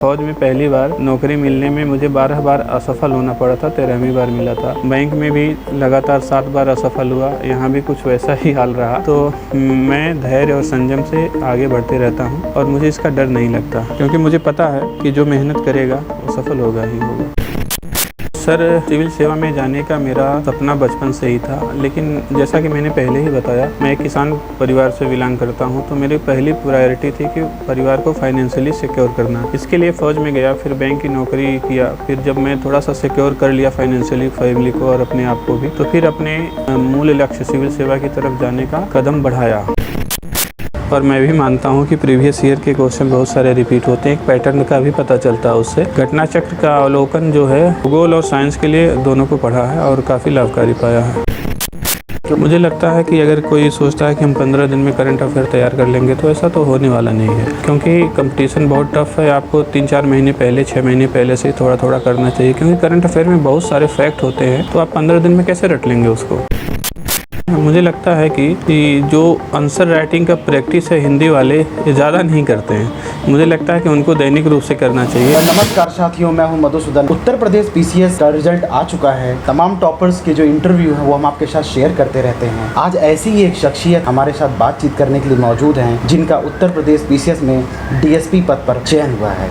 फौज में पहली बार नौकरी मिलने में मुझे 12 बार असफल होना पड़ा था, 13वीं बार मिला था। बैंक में भी लगातार 7 बार असफल हुआ, यहाँ भी कुछ वैसा ही हाल रहा। तो मैं धैर्य और संयम से आगे बढ़ते रहता हूँ और मुझे इसका डर नहीं लगता, क्योंकि मुझे पता है कि जो मेहनत करेगा वो सफल होगा ही होगा। सर, सिविल सेवा में जाने का मेरा सपना बचपन से ही था, लेकिन जैसा कि मैंने पहले ही बताया, मैं एक किसान परिवार से बिलोंग करता हूं, तो मेरी पहली प्रायोरिटी थी कि परिवार को फाइनेंशियली सिक्योर करना। इसके लिए फ़ौज में गया, फिर बैंक की नौकरी किया। फिर जब मैं थोड़ा सा सिक्योर कर लिया फाइनेंशियली फैमिली को और अपने आप को भी, तो फिर अपने मूल लक्ष्य सिविल सेवा की तरफ जाने का कदम बढ़ाया। और मैं भी मानता हूं कि प्रीवियस ईयर के क्वेश्चन बहुत सारे रिपीट होते हैं, एक पैटर्न का भी पता चलता है उससे। घटना चक्र का अवलोकन जो है भूगोल और साइंस के लिए दोनों को पढ़ा है और काफ़ी लाभकारी पाया है। तो मुझे लगता है कि अगर कोई सोचता है कि हम 15 दिन में करंट अफेयर तैयार कर लेंगे, तो ऐसा तो होने वाला नहीं है, क्योंकि कंपटीशन बहुत टफ है। आपको 3-4 महीने पहले, 6 महीने पहले से ही थोड़ा थोड़ा करना चाहिए, क्योंकि करंट अफेयर में बहुत सारे फैक्ट होते हैं, तो आप 15 दिन में कैसे रट लेंगे उसको। मुझे लगता है कि जो आंसर राइटिंग का प्रैक्टिस है हिंदी वाले ये ज़्यादा नहीं करते हैं। मुझे लगता है कि उनको दैनिक रूप से करना चाहिए। नमस्कार साथियों, मैं हूं मधुसूदन। उत्तर प्रदेश पीसीएस का रिजल्ट आ चुका है। तमाम टॉपर्स के जो इंटरव्यू है वो हम आपके साथ शेयर करते रहते हैं। आज ऐसी ही एक शख्सियत हमारे साथ बातचीत करने के लिए मौजूद हैं, जिनका उत्तर प्रदेश पीसीएस में डीएसपी पद पर चयन हुआ है।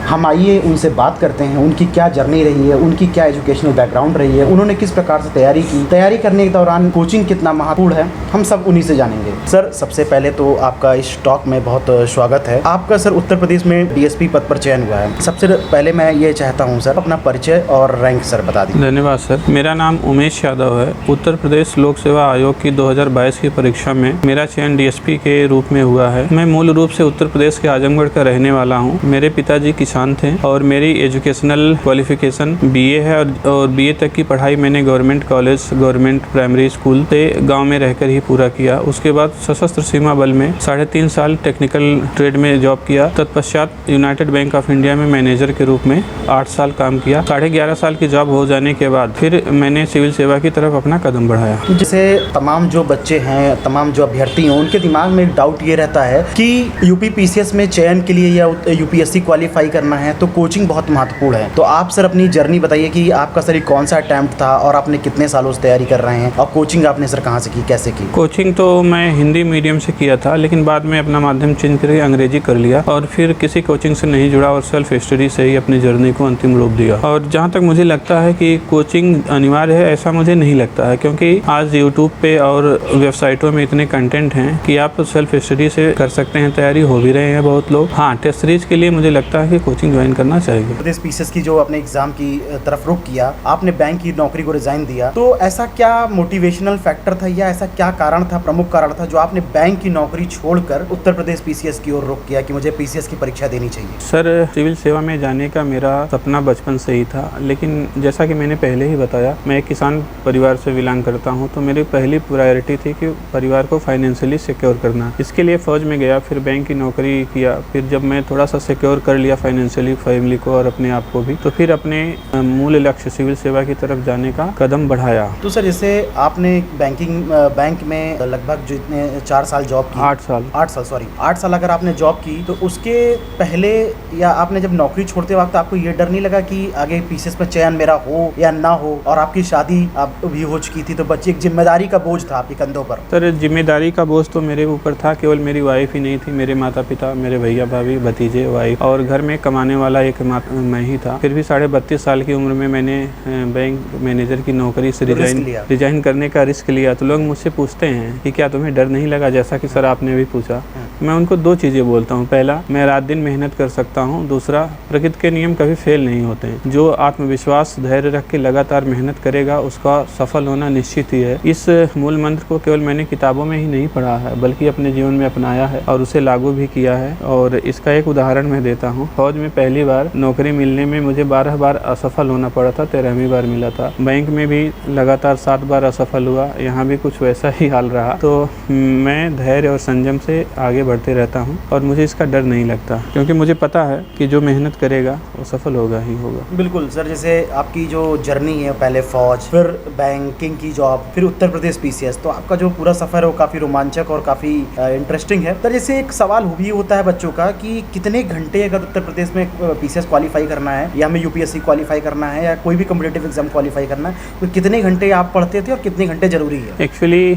हम आइए उनसे बात करते हैं, उनकी क्या जर्नी रही है, उनकी क्या एजुकेशनल बैकग्राउंड रही है, उन्होंने किस प्रकार से तैयारी की, तैयारी करने के दौरान कोचिंग कितना महत्वपूर्ण है, हम सब उन्हीं से जानेंगे। सर, सबसे पहले तो आपका इस टॉक में बहुत स्वागत है। आपका सर उत्तर प्रदेश में डीएसपी पद पर चयन हुआ है। सबसे पहले मैं ये चाहता हूँ सर, अपना परिचय और रैंक सर बता दीजिए। धन्यवाद सर। मेरा नाम उमेश यादव है। उत्तर प्रदेश लोक सेवा आयोग की 2022 की परीक्षा में मेरा चयन डीएसपी के रूप में हुआ है। मैं मूल रूप से उत्तर प्रदेश के आजमगढ़ का रहने वाला हूँ। मेरे पिताजी किसान थे और मेरी एजुकेशनल क्वालिफिकेशन बीए है और बीए तक की पढ़ाई मैंने government college, government primary school से गांव में रहकर ही पूरा किया। उसके बाद सशस्त्र सीमा बल में 3.5 साल टेक्निकल ट्रेड में जॉब किया। तत्पश्चात यूनाइटेड बैंक ऑफ इंडिया में मैनेजर के रूप में 8 साल काम किया। 11.5 साल की जॉब हो जाने के बाद फिर मैंने सिविल सेवा की तरफ अपना कदम बढ़ाया। जैसे तमाम जो बच्चे हैं, तमाम जो अभ्यर्थी हैं, उनके दिमाग में एक डाउट ये रहता है कि यूपी पीसीएस में चयन के लिए या यूपीएससी क्वालिफाई करना है तो कोचिंग बहुत महत्वपूर्ण है। तो आप सर अपनी जर्नी बताइए कि आपका सर कौन सा अटेम्प्ट था और आपने कितने सालों से तैयारी कर रहे हैं, और कोचिंग आपने सर कहाँ से की, कैसे की? कोचिंग तो मैं हिंदी मीडियम से किया था, लेकिन बाद में अपना माध्यम चेंज करके अंग्रेजी कर लिया और फिर किसी कोचिंग से नहीं जुड़ा और सेल्फ स्टडी से ही अपनी जर्नी को अंतिम रूप दिया। और जहाँ तक मुझे लगता है कि कोचिंग अनिवार्य है, ऐसा मुझे नहीं लगता है, क्योंकि आज यूट्यूब पे और वेबसाइटों में इतने कंटेंट हैं कि आप सेल्फ स्टडी से कर सकते हैं। तैयारी हो भी रहे हैं बहुत लोग। हाँ, टेस्ट सीरीज के लिए मुझे लगता है कि कोचिंग ज्वाइन करना चाहिए। प्रदेश पीसीएस की जो आपने एग्जाम की तरफ रुख किया, आपने बैंक की नौकरी को रिजाइन दिया, तो ऐसा क्या मोटिवेशनल फैक्टर था या ऐसा क्या कारण था, प्रमुख कारण था, जो आपने बैंक की नौकरी छोड़कर उत्तर प्रदेश पीसीएस की ओर रुख किया कि मुझे पीसीएस की परीक्षा देनी चाहिए? सर, सिविल सेवा में जाने का मेरा सपना बचपन से ही था, लेकिन जैसा कि मैंने पहले ही बताया, मैं एक किसान परिवार से बिलोंग करता हूं, तो मेरी पहली प्रायोरिटी थी कि परिवार को फाइनेंशियली सिक्योर करना। इसके लिए फ़ौज में गया, फिर बैंक की नौकरी किया। फिर जब मैं थोड़ा सा सिक्योर कर लिया फाइनेंशियली फैमिली को और अपने आप को भी, तो फिर अपने मूल लक्ष्य सिविल सेवा की तरफ जाने का कदम बढ़ाया। तो सर, जैसे आपने बैंक में लगभग जितने 4 साल जॉब की, 8 साल अगर आपने जॉब की, तो उसके पहले या आपने जब नौकरी छोड़ते वक्त आपको ये डर नहीं लगा कि आगे पीसीएस में चयन मेरा हो या ना हो, और आपकी शादी आप भी हो चुकी थी, तो बच्चे एक जिम्मेदारी का बोझ था आपके कंधों पर? सर, जिम्मेदारी का बोझ तो मेरे ऊपर था। केवल मेरी वाइफ ही नहीं थी, मेरे माता पिता, मेरे भैया भाभी, भतीजे, वाइफ, और घर में कमाने वाला एक मैं ही था। फिर भी 32.5 साल की उम्र में मैंने बैंक मैनेजर की नौकरी से रिजाइन करने का रिस्क लिया। तो लोग मुझसे पूछते हैं कि क्या तुम्हें डर नहीं लगा, जैसा कि सर आपने भी पूछा। मैं उनको 2 चीज़ें बोलता हूँ। पहला, मैं रात दिन मेहनत कर सकता हूँ। दूसरा, प्रकृति के नियम कभी फेल नहीं होते हैं। जो आत्मविश्वास, धैर्य रख के लगातार मेहनत करेगा, उसका सफल होना निश्चित ही है। इस मूल मंत्र को केवल मैंने किताबों में ही नहीं पढ़ा है, बल्कि अपने जीवन में अपनाया है और उसे लागू भी किया है। और इसका एक उदाहरण मैं देता हूँ। फौज में पहली बार नौकरी मिलने में मुझे 12 बार असफल होना पड़ा था, 13वीं बार मिला था। बैंक में भी लगातार 7 बार असफल हुआ, यहाँ भी कुछ वैसा ही हाल रहा। तो मैं धैर्य और संयम से आगे बढ़ते रहता हूँ और मुझे इसका डर नहीं लगता, क्योंकि मुझे पता है कि जो मेहनत करेगा वो सफल होगा ही होगा। बिल्कुल सर, जैसे आपकी जो जर्नी है, पहले फौज, फिर बैंकिंग की जॉब, फिर उत्तर प्रदेश पीसीएस, तो आपका जो पूरा सफर है वो काफी रोमांचक और काफी इंटरेस्टिंग है। तो जैसे एक सवाल भी होता है बच्चों का कि कितने घंटे अगर उत्तर प्रदेश पीसीएस में पीसीएस क्वालिफाई करना है या हमें यूपीएससी क्वालिफाई करना है या कोई भी कॉम्पिटिटिव एग्जाम क्वालिफाई करना है, तो कितने घंटे आप पढ़ते थे और कितने घंटे ज़रूरी है? एक्चुअली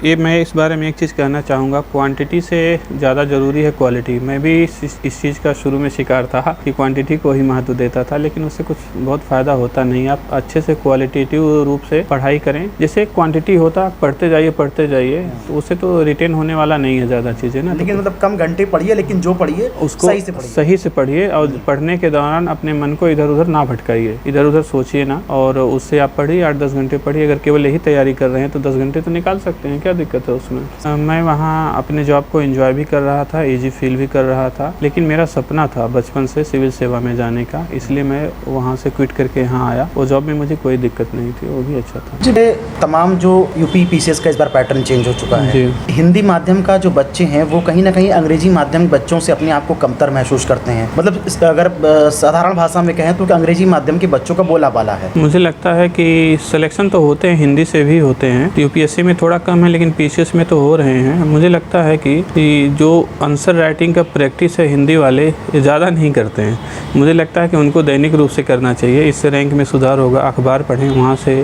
ये मैं इस बारे में एक चीज़ कहना चाहूँगा, क्वांटिटी से ज़्यादा ज़रूरी है क्वालिटी। मैं भी इस चीज़ का शुरू में शिकार था कि क्वांटिटी को ही महत्व देता था, लेकिन उससे कुछ बहुत फ़ायदा होता नहीं। आप अच्छे से क्वालिटेटिव रूप से पढ़ाई करें। जैसे क्वांटिटी होता पढ़ते जाइए तो उससे तो रिटेन होने वाला नहीं है ज़्यादा चीज़ें ना। लेकिन मतलब कम घंटे पढ़िए, लेकिन जो पढ़िए उसको सही से पढ़िए और पढ़ने के दौरान अपने मन को इधर उधर ना भटकाइए, इधर उधर सोचिए ना, और उससे आप पढ़िए 8-10 घंटे पढ़िए। अगर केवल यही तैयारी कर रहे हैं तो 10 घंटे तो निकाल सकते हैं, क्या दिक्कत है उसमें। मैं वहाँ अपने जॉब को एंजॉय भी कर रहा था, ईजी फील भी कर रहा था, लेकिन मेरा सपना था बचपन से सिविल सेवा में जाने का, इसलिए मैं वहाँ से क्विट करके यहाँ आया। वो जॉब में मुझे कोई दिक्कत नहीं थी, वो भी अच्छा था। तमाम जो यूपी पीसीएस का इस बार पैटर्न चेंज हो चुका है। हिंदी माध्यम का जो बच्चे हैं वो कहीं ना कहीं अंग्रेजी माध्यम के बच्चों से अपने आप को कमतर महसूस करते हैं। मतलब अगर साधारण भाषा में कहें तो अंग्रेजी माध्यम के बच्चों का बोलाबाला है। मुझे लगता है कि सिलेक्शन तो होते हैं, हिंदी से भी होते हैं, यूपीएससी में थोड़ा कम है लेकिन पीसीएस में तो हो रहे हैं। मुझे लगता है कि जो आंसर राइटिंग का प्रैक्टिस है हिंदी वाले ये ज़्यादा नहीं करते हैं। मुझे लगता है कि उनको दैनिक रूप से करना चाहिए, इससे रैंक में सुधार होगा। अखबार पढ़ें, वहाँ से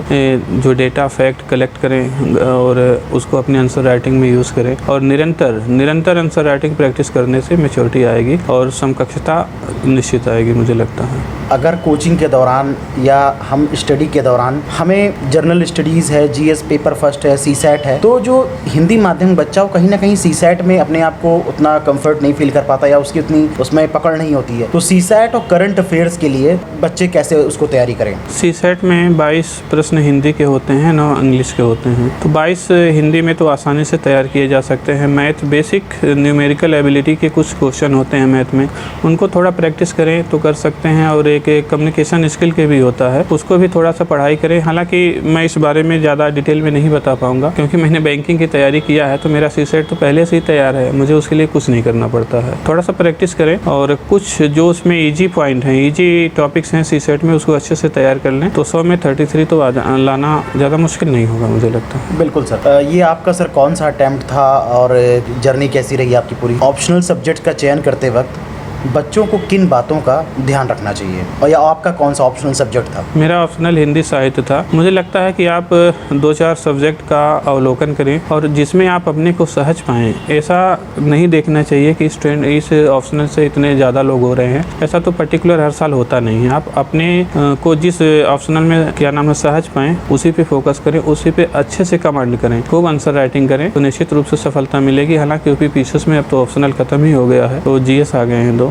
जो डेटा फैक्ट कलेक्ट करें और उसको अपने आंसर राइटिंग में यूज़ करें, और निरंतर आंसर राइटिंग प्रैक्टिस करने से मैच्योरिटी आएगी और समकक्षता निश्चित आएगी, मुझे लगता है। अगर कोचिंग के दौरान या हम स्टडी के दौरान हमें जर्नल स्टडीज़ है, जीएस पेपर फर्स्ट है, सीसैट है, तो जो हिंदी माध्यम बच्चा हो कहीं ना कहीं सीसैट में अपने आप को उतना कंफर्ट नहीं फील कर पाता या उसकी उतनी उसमें पकड़ नहीं होती है। तो सीसैट और करंट अफेयर्स के लिए बच्चे कैसे उसको तैयारी करें? सीसैट में 22 प्रश्न हिंदी के होते हैं, 9 इंग्लिश के होते हैं। तो 22 हिंदी में तो आसानी से तैयार किए जा सकते हैं। मैथ बेसिक न्यूमेरिकल एबिलिटी के कुछ क्वेश्चन होते हैं मैथ में, उनको थोड़ा प्रैक्टिस करें तो कर सकते हैं। और एक कम्युनिकेशन स्किल के भी होता है, उसको भी थोड़ा सा पढ़ाई करें। हालांकि मैं इस बारे में ज़्यादा डिटेल में नहीं बता पाऊंगा क्योंकि मैंने बैंकिंग की तैयारी किया है, तो मेरा सीसैट तो पहले से ही तैयार है, मुझे उसके लिए कुछ नहीं करना पड़ता है। थोड़ा सा प्रैक्टिस करें और कुछ जो उसमें ईजी पॉइंट हैं, ईजी टॉपिक्स हैं सीसैट में, उसको अच्छे से तैयार कर लें तो 100 में 33 तो लाना ज़्यादा मुश्किल नहीं होगा, मुझे लगता है। बिल्कुल सर। ये आपका सर कौन सा अटैम्प्ट था और जर्नी कैसी रही आपकी पूरी? ऑप्शनल सब्जेक्ट का चयन करते वक्त बच्चों को किन बातों का ध्यान रखना चाहिए, और या आपका कौन सा ऑप्शनल सब्जेक्ट था? मेरा ऑप्शनल हिंदी साहित्य था। मुझे लगता है कि आप 2-4 सब्जेक्ट का अवलोकन करें और जिसमें आप अपने को सहज पाएँ। ऐसा नहीं देखना चाहिए कि इस ऑप्शनल से इतने ज़्यादा लोग हो रहे हैं, ऐसा तो पर्टिकुलर हर साल होता नहीं है। आप अपने को जिस ऑप्शनल में क्या नाम है सहज पाएँ, उसी पे फोकस करें, उसी पे अच्छे से कमांड करें, खूब आंसर राइटिंग करें तो निश्चित रूप से सफलता मिलेगी। हालांकि यूपी पीसीएस में अब तो ऑप्शनल खत्म ही हो गया है, तो जीएस आ गए हैं 2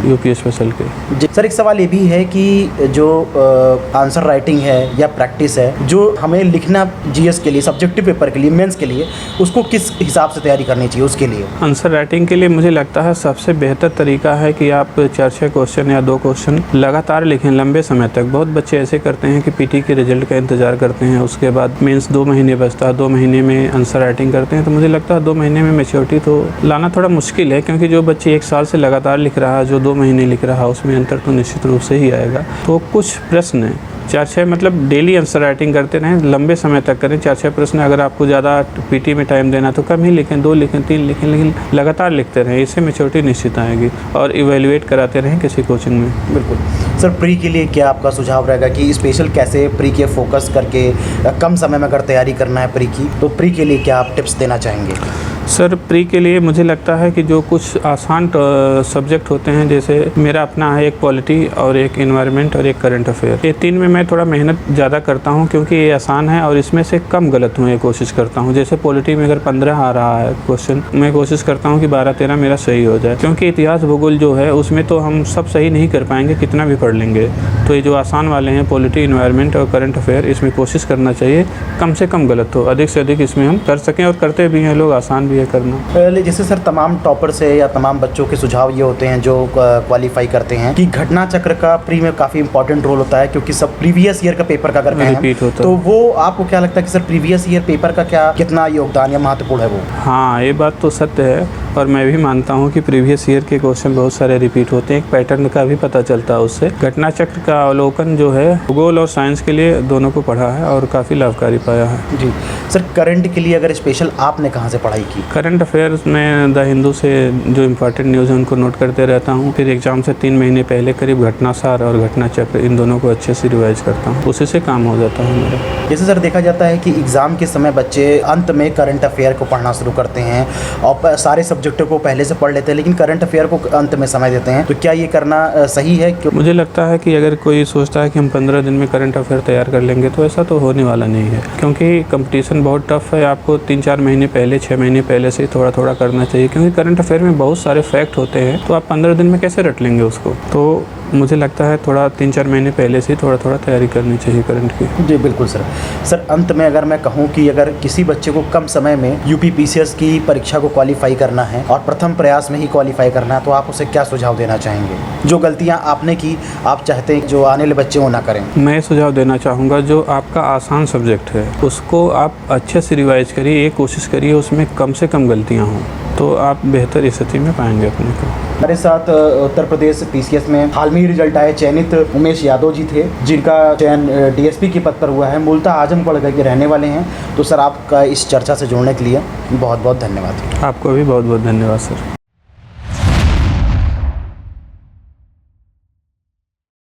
यूपी स्पेशल के। सर एक सवाल ये भी है कि जो आंसर राइटिंग है या प्रैक्टिस है, जो हमें लिखना जीएस के लिए, सब्जेक्टिव पेपर के लिए, मेंस के लिए, उसको किस हिसाब से तैयारी करनी चाहिए उसके लिए? आंसर राइटिंग के लिए मुझे लगता है सबसे बेहतर तरीका है कि आप 4-6 क्वेश्चन या 2 क्वेश्चन लगातार लिखें लंबे समय तक। बहुत बच्चे ऐसे करते हैं कि पीटी के रिजल्ट का इंतजार करते हैं, उसके बाद मेंस 2 महीने बचता है, 2 महीने में आंसर राइटिंग करते हैं। तो मुझे लगता है 2 महीने में मैच्योरिटी तो लाना थोड़ा मुश्किल है, क्योंकि जो बच्चे 1 साल से लगातार लिख रहा है, जो 2 महीने लिख रहा है, उसमें अंतर तो निश्चित रूप से ही आएगा। तो कुछ प्रश्न 4-6 मतलब डेली आंसर राइटिंग करते रहें, लंबे समय तक करें। 4-6 प्रश्न अगर आपको ज़्यादा पीटी में टाइम देना तो कम ही लिखें, 2 लिखें, 3 लिखें, लेकिन लगातार लिखते रहें, इससे मैच्योरिटी निश्चित आएगी। और इवेल्युएट कराते रहें किसी कोचिंग में। बिल्कुल सर। प्री के लिए क्या आपका सुझाव रहेगा कि स्पेशल कैसे प्री के फोकस करके कम समय में अगर तैयारी करना है प्री की, तो प्री के लिए क्या आप टिप्स देना चाहेंगे? सर प्री के लिए मुझे लगता है कि जो कुछ आसान सब्जेक्ट होते हैं, जैसे मेरा अपना है एक पॉलिटी और एक एनवायरनमेंट और एक करंट अफेयर, ये 3 में मैं थोड़ा मेहनत ज़्यादा करता हूँ क्योंकि ये आसान है और इसमें से कम गलत होने की कोशिश करता हूँ। जैसे पॉलिटी में अगर 15 आ रहा है क्वेश्चन, मैं कोशिश करता हूँ कि 12-13 मेरा सही हो जाए, क्योंकि इतिहास भूगोल जो है उसमें तो हम सब सही नहीं कर पाएंगे कितना भी पढ़ लेंगे। तो ये जो आसान वाले हैं पॉलिटी, एनवायरनमेंट और करंट अफेयर, इसमें कोशिश करना चाहिए कम से कम गलत हो, अधिक से अधिक इसमें हम कर सकें, और करते भी हैं लोग, आसान भी है करना। जैसे सर तमाम टॉपर से या तमाम बच्चों के सुझाव ये होते हैं जो क्वालिफाई करते हैं कि घटना चक्र का प्री में काफ़ी इंपॉर्टेंट रोल होता है, क्योंकि सब प्रीवियस ईयर का पेपर का अगर रिपीट होता तो वो आपको क्या लगता है कि सर प्रीवियस ईयर पेपर का क्या कितना योगदान या महत्वपूर्ण है वो? हाँ, ये बात तो सत्य है और मैं भी मानता हूँ कि प्रीवियस ईयर के क्वेश्चन बहुत सारे रिपीट होते हैं, एक पैटर्न का भी पता चलता है उससे। घटना चक्र का अवलोकन जो है भूगोल और साइंस के लिए दोनों को पढ़ा है और काफ़ी लाभकारी पाया है। जी सर, करंट के लिए अगर स्पेशल आपने कहाँ से पढ़ाई की? करंट अफेयर्स में द हिंदू से जो इम्पोर्टेंट न्यूज़ है उनको नोट करते रहता हूँ। फिर एग्जाम से 3 महीने पहले करीब घटनासार और घटना चक्र इन दोनों को अच्छे से रिवाइज करता हूँ, उसी से काम हो जाता है मेरा। जैसे सर देखा जाता है कि एग्ज़ाम के समय बच्चे अंत में करंट अफेयर को पढ़ना शुरू करते हैं और सारे सब्जेक्टों को पहले से पढ़ लेते हैं, लेकिन करंट अफेयर को अंत में समय देते हैं। तो क्या ये करना सही है? मुझे लगता है कि अगर कोई सोचता है कि हम 15 दिन में करंट अफेयर तैयार कर लेंगे तो ऐसा तो होने वाला नहीं है, क्योंकि कंपटीशन बहुत टफ है। आपको 3-4 महीने पहले, 6 महीने पहले से थोड़ा थोड़ा करना चाहिए, क्योंकि करंट अफेयर में बहुत सारे फैक्ट होते हैं, तो आप 15 दिन में कैसे रट लेंगे उसको। तो मुझे लगता है थोड़ा 3-4 महीने पहले से थोड़ा थोड़ा तैयारी करनी चाहिए करंट की। जी बिल्कुल सर। सर अंत में अगर मैं कहूँ कि अगर किसी बच्चे को कम समय में यूपीपीसीएस की परीक्षा को क्वालिफाई करना है और प्रथम प्रयास में ही क्वालिफाई करना है, तो आप उसे क्या सुझाव देना चाहेंगे? जो गलतियाँ आपने की, आप चाहते हैं जो आने वाले बच्चे वो ना करें। मैं सुझाव देना चाहूँगा, जो आपका आसान सब्जेक्ट है उसको आप अच्छे से रिवाइज करिए, ये कोशिश करिए उसमें कम से कम गलतियाँ हों, तो आप बेहतर स्थिति में पाएंगे अपने को। हमारे साथ उत्तर प्रदेश पीसीएस में हाल में ही रिजल्ट आए चयनित उमेश यादव जी थे, जिनका चयन डीएसपी के पद पर हुआ है। मूलतः आजमगढ़ के रहने वाले हैं। तो सर आपका इस चर्चा से जुड़ने के लिए बहुत बहुत धन्यवाद। आपको भी बहुत बहुत धन्यवाद सर।